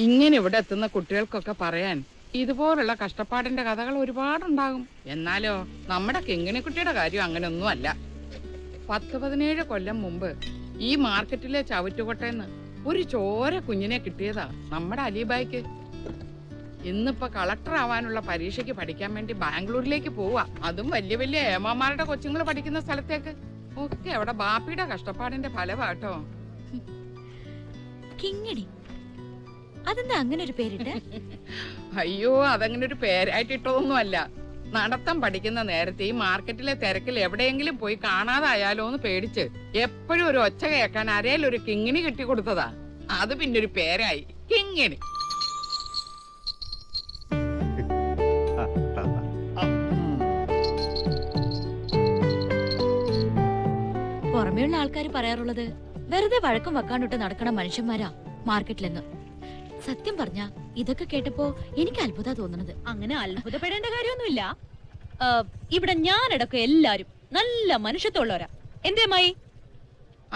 ഇങ്ങനെ ഇവിടെ എത്തുന്ന കുട്ടികൾക്കൊക്കെ പറയാൻ ഇതുപോലുള്ള കഷ്ടപ്പാടിന്റെ കഥകൾ ഒരുപാടുണ്ടാകും. എന്നാലോ നമ്മുടെ കിങ്ങിണിക്കുട്ടിയുടെ കാര്യം അങ്ങനെയൊന്നും അല്ല. 10-17 കൊല്ലം മുമ്പ് ഈ മാർക്കറ്റിലെ ചവിറ്റുകൊട്ടേന്ന് ഒരു ചോര കുഞ്ഞിനെ കിട്ടിയതാ നമ്മുടെ അലിബായിക്ക്. ഇന്നിപ്പോ കളക്ടർ ആവാനുള്ള പരീക്ഷയ്ക്ക് പഠിക്കാൻ വേണ്ടി ബാംഗ്ലൂരിലേക്ക് പോവാ. അതും വലിയ വലിയ ഏമാമാരുടെ കൊച്ചുങ്ങൾ പഠിക്കുന്ന സ്ഥലത്തേക്ക്. ഒക്കെ അവിടെ ബാപ്പിയുടെ കഷ്ടപ്പാടിന്റെ ഫലമാട്ടോ. കിങ്ങിണി, അതെന്താ അങ്ങനെ ഒരു പേരിട്ട്? അയ്യോ, അതങ്ങനെ ഒരു പേരായിട്ട് ഇട്ടതൊന്നും അല്ല. നടത്തം പഠിക്കുന്ന നേരത്തെ ഈ മാർക്കറ്റിലെ തിരക്കിൽ എവിടെയെങ്കിലും പോയി കാണാതായാലോ എന്ന് പേടിച്ച് എപ്പോഴും ഒരു ഒച്ച കേൾക്കാൻ അരയിൽ ഒരു കിങ്ങിണി കിട്ടി കൊടുത്തതാ. അത് പിന്നെ ഒരു പേരായി, കിങ്ങിണി. പുറമേയുള്ള ആൾക്കാർ പറയാറുള്ളത് വെറുതെ വഴക്കം വെക്കാണ്ടിട്ട് നടക്കണ മനുഷ്യന്മാരാ മാർക്കറ്റിലെന്ന്. സത്യം പറഞ്ഞ ഇതൊക്കെ കേട്ടപ്പോ എനിക്ക് അത്ഭുത തോന്നുന്നത്. അങ്ങനെ അത്ഭുതപ്പെടേണ്ട കാര്യമൊന്നുമില്ല. ഇവിടെ ഞാനടക്കം എല്ലാരും നല്ല മനുഷ്യത്വമുള്ളവരാ. എന്തേ മായി?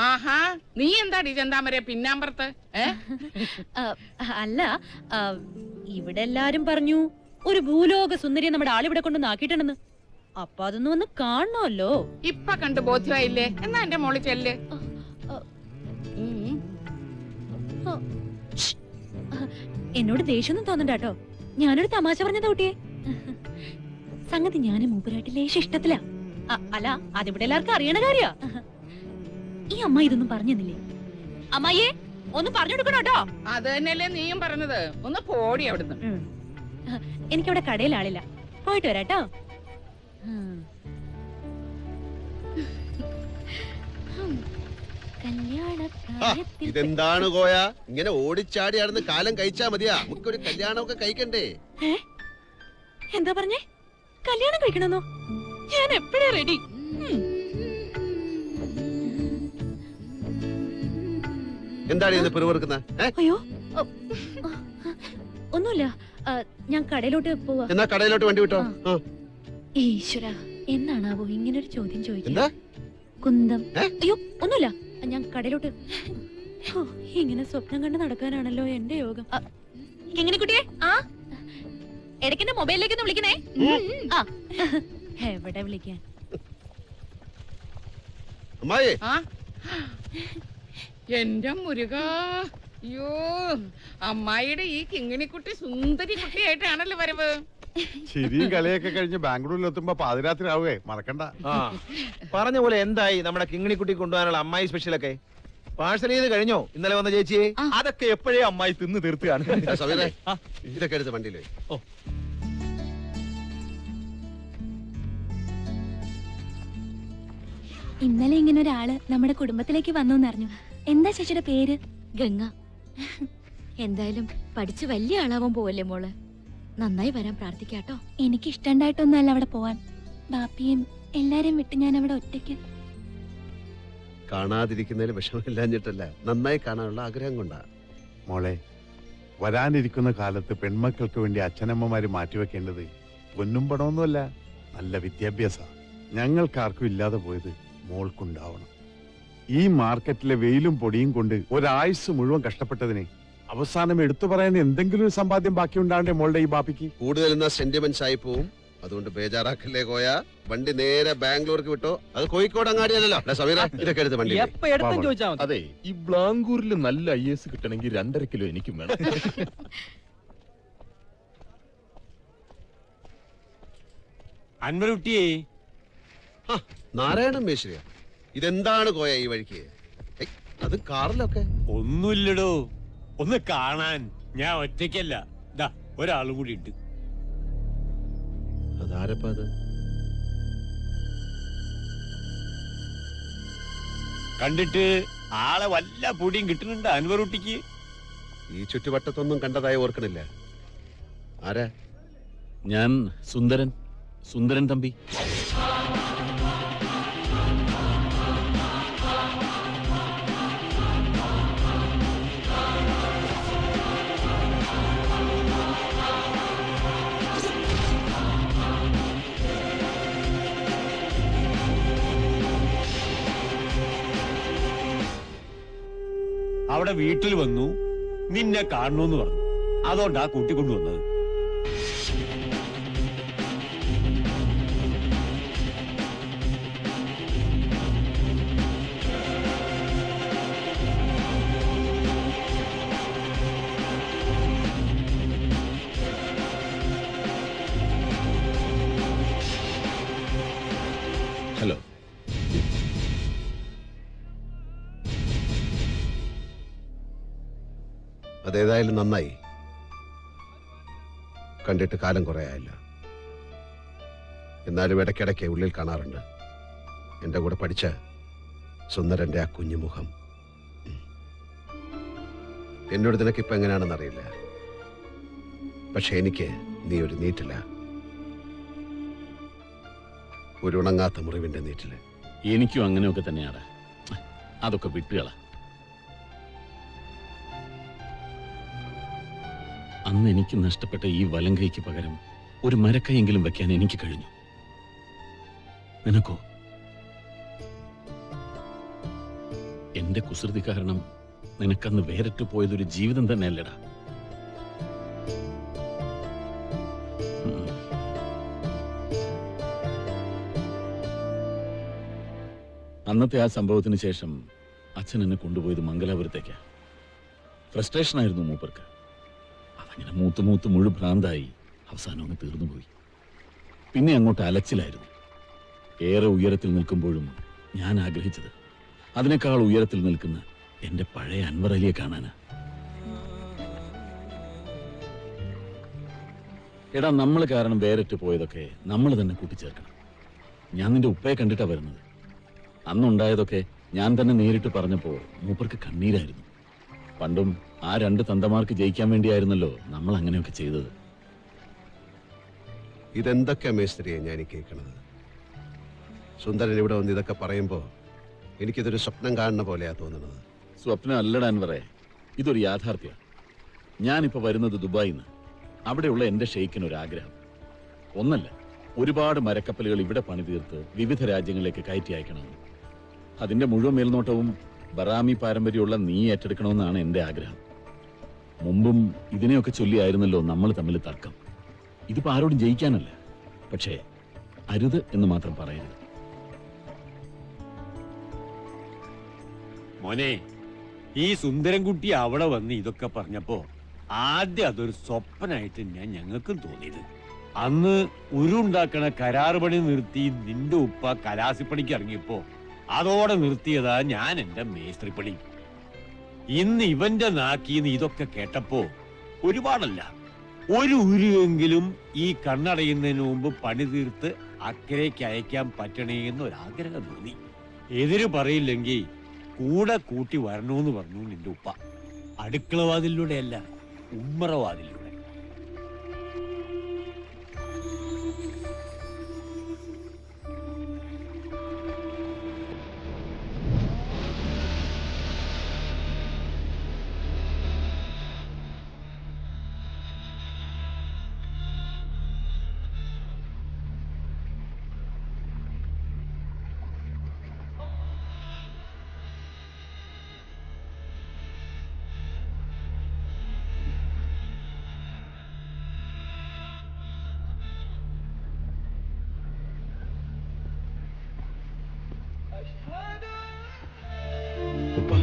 ആഹാ, നീ എന്താടി ചെന്താമരെ പിന്നാമ്പറത്ത്? അല്ല, ഇവിടെ എല്ലാരും പറഞ്ഞു ഒരു ഭൂലോക സുന്ദരിയെ നമ്മുടെ ആളിവിടെ കൊണ്ട് നാക്കിയിട്ടുണ്ടെന്ന്. അപ്പൊ അതൊന്നും ഒന്ന് കാണണമല്ലോ. ഇപ്പൊ കണ്ട് ബോധ്യമായില്ലേ? എന്നാ എന്റെ മോളി ചെല്ല്. എന്നോട് ദേഷ്യമൊന്നും തോന്നണ്ട കേട്ടോ. ഞാനൊരു തമാശ പറഞ്ഞതാ കുട്ടിയെ. സംഗതി ഞാനും മൂപ്പരായിട്ട് ലേശം ഇഷ്ടത്തില. അല്ല, അതിവിടെ എല്ലാവർക്കും അറിയണ കാര്യ. ഈ അമ്മ ഇതൊന്നും പറഞ്ഞില്ലേ? അമ്മയെ ഒന്ന് പറഞ്ഞു കൊടുക്കണം കേട്ടോ. അത് തന്നെയല്ലേ നീയും പറഞ്ഞത്. ഒന്ന് പോടി അവിടുന്ന്. എനിക്കവിടെ കടയിൽ ആളില്ല, പോയിട്ട് വരാട്ടോ. ഇതെന്താണ് കോയ, ഇങ്ങനെ ഓടിച്ചാടിയാണെന്ന് കാലം കഴിച്ചാ മതിയാ? നമുക്കൊരു കല്യാണമൊക്കെ കഴിക്കണ്ടേ? എന്താ പറഞ്ഞേ? കല്യാണം കഴിക്കണമെന്നോ? ഞാൻ എപ്പോഴാ റെഡി. എന്താണ് പിറുവർക്കുന്ന? അയ്യോ, ഒന്നുമില്ല. ഞാൻ കടയിലോട്ട് പോവാ. എന്നാ കടയിലോട്ട് വണ്ടി വിട്ടോ. ഈശ്വര, എന്നാണാവോ ഇങ്ങനൊരു ചോദ്യം ചോദിക്കുന്നത്? എന്താ കുന്തം? അയ്യോ, ഒന്നുമില്ല. ഞാൻ കടയിലോട്ട്. ഇങ്ങനെ സ്വപ്നം കണ്ട് നടക്കാനാണല്ലോ എന്റെ യോഗം. എങ്ങനെ കുട്ടിയെ? ഇടയ്ക്ക് എന്റെ മൊബൈലിലേക്ക് ഒന്ന് വിളിക്കണേ. എവിടെ വിളിക്കാൻ? എന്റെ മുരുക, അയ്യോ, അമ്മായിയുടെ ഈ കിങ്ങിണിക്കുട്ടി സുന്ദരി കുട്ടിയായിട്ടാണല്ലോ വരവ്. ശരിയും കളിയൊക്കെ കഴിഞ്ഞ് ബാംഗ്ലൂരിൽ എത്തുമ്പോ പാതിരാത്രി ആവുകയെ, മറക്കണ്ട. പറഞ്ഞ പോലെ എന്തായി നമ്മുടെ കിങ്ങിണിക്കുട്ടി കൊണ്ടുപോകാനുള്ള അമ്മായി സ്പെഷ്യലൊക്കെ? പാഴ്സൽ ചെയ്ത് കഴിഞ്ഞോ ഇന്നലെ വന്ന ചേച്ചിയെ? അതൊക്കെ എപ്പോഴേ അമ്മായി തിന്ന് തീർത്തുകയാണ്. ഇതൊക്കെ എടുത്ത് വണ്ടിയിലേ. ഇന്നലെ ഇങ്ങനെ ഒരാള് നമ്മുടെ കുടുംബത്തിലേക്ക് വന്നു എന്നറിഞ്ഞു. എന്താ ചേച്ചിയുടെ പേര്? ഗംഗ. എന്തായാലും പഠിച്ച് വലിയ ആളാവാൻ പോവല്ലേ മോള്? നന്നായി വരാൻ പ്രാർത്ഥിക്കാട്ടോ. എനിക്ക് ഇഷ്ടണ്ടായിട്ടൊന്നല്ല അവിടെ പോവാൻ. ബാപ്പിയും എല്ലാരെയും വിട്ട് ഞാൻ അവിടെ ഒറ്റയ്ക്ക്. കാണാതിരിക്കുന്നതിൽ വിഷമമില്ലാഞ്ഞിട്ടല്ല, നന്നായി കാണാനുള്ള ആഗ്രഹം കൊണ്ടാ. മോളെ, വരാനിരിക്കുന്ന കാലത്ത് പെൺമക്കൾക്ക് വേണ്ടി അച്ഛനമ്മമാര് മാറ്റിവെക്കേണ്ടത് പൊന്നും പണമൊന്നുമല്ല, നല്ല വിദ്യാഭ്യാസ. ഞങ്ങൾക്കാർക്കും ഇല്ലാതെ പോയത് മോൾക്കുണ്ടാവണം. ഈ മാർക്കറ്റിലെ വെയിലും പൊടിയും കൊണ്ട് ഒരാഴ്ച മുഴുവൻ കഷ്ടപ്പെട്ടതിന് അവസാനം എടുത്തു പറയാൻ എന്തെങ്കിലും ഒരു സമ്പാദ്യം ബാക്കി ഉണ്ടാവണ്ടേ മോളുടെ ഈ ബാപ്പിക്ക്? കൂടുതൽ സെന്റിമെന്റ്സ് ആയി പോവും. അതുകൊണ്ട് ബേജാറാക്കല്ലേ കോയ. വണ്ടി നേരെ ബാംഗ്ലൂർക്ക് വിട്ടോ. അത് കോഴിക്കോട് അങ്ങാടിയല്ലോ. ഇതൊക്കെ എടുത്ത് വണ്ടി. അതെ, ഈ ബാംഗ്ലൂരിൽ നല്ല IAS കിട്ടണമെങ്കിൽ 2.5 കിലോ എനിക്കും വേണം. അൻവരുട്ടിയെ, നാരായണൻ മേശ്രിയ, ഇതെന്താണ് കോയ ഈ വഴിക്ക്? അത് കാറിലൊക്കെ ഒന്നുമില്ലടോ, ഒന്ന് കാണാൻ. ഞാൻ ഒറ്റയ്ക്കല്ല, ദാ ഒരാളും കൂടി ഉണ്ട്. അതാരപ്പ അത്? കണ്ടിട്ട് ആളെ വല്ല പൊടിയും കിട്ടുന്നുണ്ട് അൻവറുട്ടിക്ക്? ഈ ചുറ്റുവട്ടത്തൊന്നും കണ്ടതായി ഓർക്കണില്ല. ആരാ? ഞാൻ സുന്ദരൻ, സുന്ദരൻ തമ്പി. അവിടെ വീട്ടിൽ വന്നു, നിന്നെ കാണണമെന്ന് പറഞ്ഞു. അതുകൊണ്ടാ കൂട്ടിക്കൊണ്ടുവന്നത്. ഹലോ. അതേതായാലും നന്നായി. കണ്ടിട്ട് കാലം കുറേ ആയല്ല. എന്നാലും ഇടയ്ക്കിടയ്ക്ക് ഉള്ളിൽ കാണാറുണ്ട് എന്റെ കൂടെ പഠിച്ച സുന്ദരന്റെ ആ കുഞ്ഞുമുഖം. എന്നോട് നിനക്കിപ്പോ എങ്ങനെയാണെന്ന് അറിയില്ല, പക്ഷെ എനിക്ക് നീ ഒരു നീറ്റില്ല, ഒരു ഉണങ്ങാത്ത മുറിവിന്റെ നീറ്റില്. എനിക്കും അങ്ങനെയൊക്കെ തന്നെയാണ്. അതൊക്കെ വിട്ടുകള. അന്ന് എനിക്ക് നഷ്ടപ്പെട്ട ഈ വലം കൈക്ക് പകരം ഒരു മരക്കൈയെങ്കിലും വെക്കാൻ എനിക്ക് കഴിഞ്ഞു. നിനക്കോ? എന്റെ കുസൃതി കാരണം നിനക്കന്ന് വേറിട്ട് പോയതൊരു ജീവിതം തന്നെയല്ലടാ. അന്നത്തെ ആ സംഭവത്തിന് ശേഷം അച്ഛൻ എന്നെ കൊണ്ടുപോയത് മംഗലാപുരത്തേക്കാ. ഫ്രസ്ട്രേഷൻ ആയിരുന്നു മൂപ്പർക്ക്. അതങ്ങനെ മൂത്ത് മുഴുഭ്രാന്തായി അവസാനം അങ്ങ് തീർന്നുപോയി. പിന്നെ അങ്ങോട്ട് അലച്ചിലായിരുന്നു. ഏറെ ഉയരത്തിൽ നിൽക്കുമ്പോഴും ഞാൻ ആഗ്രഹിച്ചത് അതിനേക്കാൾ ഉയരത്തിൽ നിൽക്കുന്ന എന്റെ പഴയ അൻവർ അലിയെ കാണാനാ. എടാ, നമ്മൾ കാരണം വേറിട്ട് പോയതൊക്കെ നമ്മൾ തന്നെ കൂട്ടിച്ചേർക്കണം. ഞാൻ നിന്റെ ഉപ്പയെ കണ്ടിട്ടാ വരുന്നത്. അന്നുണ്ടായതൊക്കെ ഞാൻ തന്നെ നേരിട്ട് പറഞ്ഞപ്പോ മൂപ്പർക്ക് കണ്ണീരായിരുന്നു. പണ്ടും ആ 2 തന്തമാർക്ക് ജയിക്കാൻ വേണ്ടിയായിരുന്നല്ലോ നമ്മൾ അങ്ങനെയൊക്കെ ചെയ്തത്. ഇതെന്തൊക്കെ മേസ്ത്രിയെ ഞാൻ ഈ കേൾക്കണത്. സുന്ദരൻ ഇവിടെ വന്ന് ഇതൊക്കെ പറയുമ്പോ എനിക്കിതൊരു സ്വപ്നം കാണുന്ന പോലെയാ തോന്നുന്നത്. സ്വപ്നം അല്ലടാ അൻവറേ, ഇതൊരു യാഥാർത്ഥ്യം. ഞാനിപ്പോ വരുന്നത് ദുബായിന്ന്. അവിടെയുള്ള എന്റെ ഷെയ്ക്കിനൊരാഗ്രഹം. ഒന്നല്ല, ഒരുപാട് മരക്കപ്പലുകൾ ഇവിടെ പണി തീർത്ത് വിവിധ രാജ്യങ്ങളിലേക്ക് കയറ്റി അയക്കണമെന്ന്. അതിന്റെ മുഴുവൻ മേൽനോട്ടവും ബറാമി പാരമ്പര്യമുള്ള നീ ഏറ്റെടുക്കണമെന്നാണ് എന്റെ ആഗ്രഹം. മുമ്പും ഇതിനെയൊക്കെ ചൊല്ലിയായിരുന്നല്ലോ നമ്മൾ തമ്മിൽ തർക്കം. ഇതിപ്പോ ആരോടും ജയിക്കാനല്ല, പക്ഷേ അരുത് എന്ന് മാത്രം പറയരുത്. മോനെ, ഈ സുന്ദരൻകുട്ടി അവിടെ വന്ന് ഇതൊക്കെ പറഞ്ഞപ്പോ ആദ്യം അതൊരു സ്വപ്നായിട്ട് ഞങ്ങൾക്കും തോന്നിയത്. അന്ന് ഉരുണ്ടാക്കണ കരാറ് പണി നിർത്തി നിന്റെ ഉപ്പ കലാസിപ്പണിക്ക് ഇറങ്ങിയപ്പോ അതോടെ നിർത്തിയതാ ഞാൻ എന്റെ മേസ്ത്രിപ്പണി. ഇന്ന് ഇവന്റെ നാക്കീന്ന് ഇതൊക്കെ കേട്ടപ്പോ ഒരുപാടല്ല, ഒരു ഉരുവെങ്കിലും ഈ കണ്ണടയുന്നതിന് മുമ്പ് പണി തീർത്ത് അക്കരയ്ക്ക് അയക്കാൻ പറ്റണേന്നൊരാഗ്രഹം തോന്നി. എതിര് പറയില്ലെങ്കിൽ കൂടെ കൂട്ടി വരണോന്ന് പറഞ്ഞു നിന്റെ ഉപ്പ. അടുക്കളവാതിലൂടെയല്ല, ഉമ്മറവാതിലൂടെ. ഉപ്പ,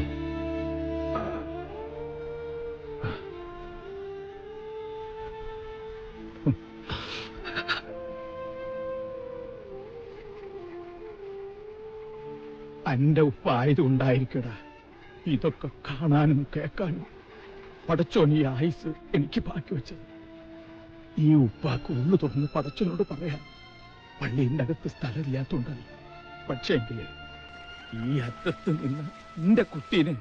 അന്റെ ഉപ്പ ആയതുകൊണ്ടായിരിക്കടാ ഇതൊക്കെ കാണാനും കേൾക്കാനും പടച്ചോൻ ഈ ആയുസ് എനിക്ക് ബാക്കി വെച്ചത്. ഈ ഉപ്പാക്ക് ഉള്ളു തുറന്ന് പടച്ചോനോട് പറയാൻ പള്ളിയുടെ അകത്ത് സ്ഥലമില്ലാത്തോണ്ടല്ല. പക്ഷേങ്കില് ഈ അറ്റത്ത് നിന്ന് എന്റെ കുട്ടീനെ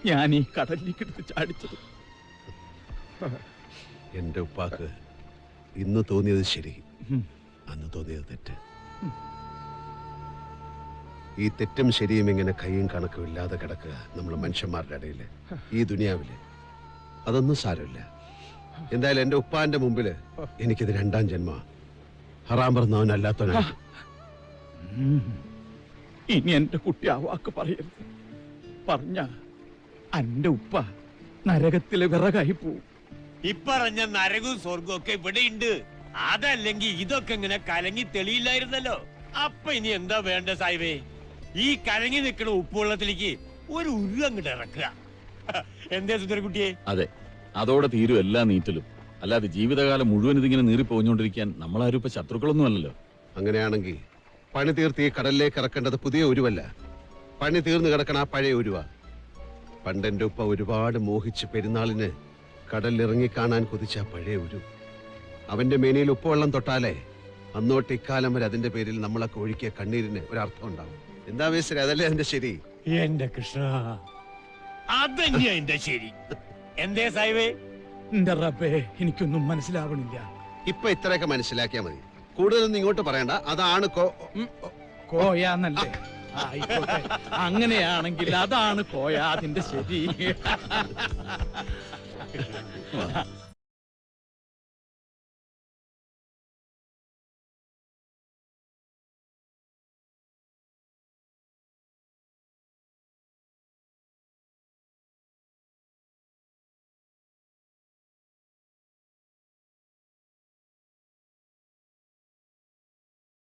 ഞാൻ ഈ കടലിലേക്ക് എടുത്ത് ചാടിച്ചത്. എന്റെ ഉപ്പാക്ക് ഇന്ന് തോന്നിയത് ശരി, അന്ന് തോന്നിയത് തെറ്റ്. ഈ തെറ്റും ശരിയും ഇങ്ങനെ കൈയും കണക്കും ഇല്ലാതെ കിടക്കുക നമ്മൾ മനുഷ്യന്മാരുടെ ഇടയില്, ഈ ദുനിയാവില്. അതൊന്നും സാരമില്ല. എന്തായാലും എന്റെ ഉപ്പാന്റെ മുമ്പില് എനിക്കിത് 2ാം ജന്മ. ഹറാം പറഞ്ഞവനല്ലാത്തവനാ. ഇനി എന്റെ കുട്ടി ആ വാക്ക് പറയരുത്. പറഞ്ഞ അന്റെ ഉപ്പ നരകത്തിലെ വിറകായി പോവും. ഇപ്പറഞ്ഞ നരകവും സ്വർഗവും ഒക്കെ ഇവിടെ ഉണ്ട്. അതല്ലെങ്കിൽ ഇതൊക്കെ ഇങ്ങനെ കലങ്ങി തെളിയില്ലായിരുന്നല്ലോ. അപ്പൊ ഇനി എന്താ വേണ്ട സാഹിബേ? ഈ കലങ്ങി നിൽക്കുന്ന ഉപ്പുവെള്ളത്തിലേക്ക് ഒരു ഉരുളങ്ങട്ട് ഇറക്കുക. എന്തേ സുന്ദരക്കുട്ടിയെ? അതെ, അതോടെ തീരും എല്ലാ നീറ്റലും. അല്ലാതെ ജീവിതകാലം മുഴുവൻ ഇതിങ്ങനെ നീറി പോഞ്ഞുകൊണ്ടിരിക്കാൻ നമ്മളാരും ഇപ്പൊ ശത്രുക്കളൊന്നും അല്ലല്ലോ. അങ്ങനെയാണെങ്കിൽ പണി തീർത്ത് ഈ കടലിലേക്ക് ഇറക്കേണ്ടത് പുതിയ ഉരുവല്ല, പണി തീർന്നു കിടക്കണ ആ പഴയ ഉരുവ. പണ്ടെന്റെ ഉപ്പ ഒരുപാട് മോഹിച്ച് പെരുന്നാളിന് കടലിലിറങ്ങി കാണാൻ കൊതിച്ച ആ പഴയ ഉരു. അവന്റെ മേനിയിൽ ഉപ്പുവെള്ളം തൊട്ടാലേ അന്നോട്ട് ഇക്കാലം വരെ അതിന്റെ പേരിൽ നമ്മളൊക്കെ ഒഴുക്കിയ കണ്ണീരിന് ഒരർത്ഥം ഉണ്ടാവും. എന്താ വേശ്വര, അതല്ലേ അതിന്റെ ശരി? എന്റെ കൃഷ്ണ, അതന്നെയാ എന്റെ ശരി. എന്തേ സാഹിബേ? എന്റെ റബ്ബേ, എനിക്കൊന്നും മനസ്സിലാവണില്ല. ഇപ്പൊ ഇത്രയൊക്കെ മനസ്സിലാക്കിയാ മതി, കൂടുതലൊന്നും ഇങ്ങോട്ട് പറയണ്ട. അതാണ് കോയാന്നല്ലേ? ആയിക്കോട്ടെ, അങ്ങനെയാണെങ്കിൽ അതാണ് കോയ അതിന്റെ ശരി.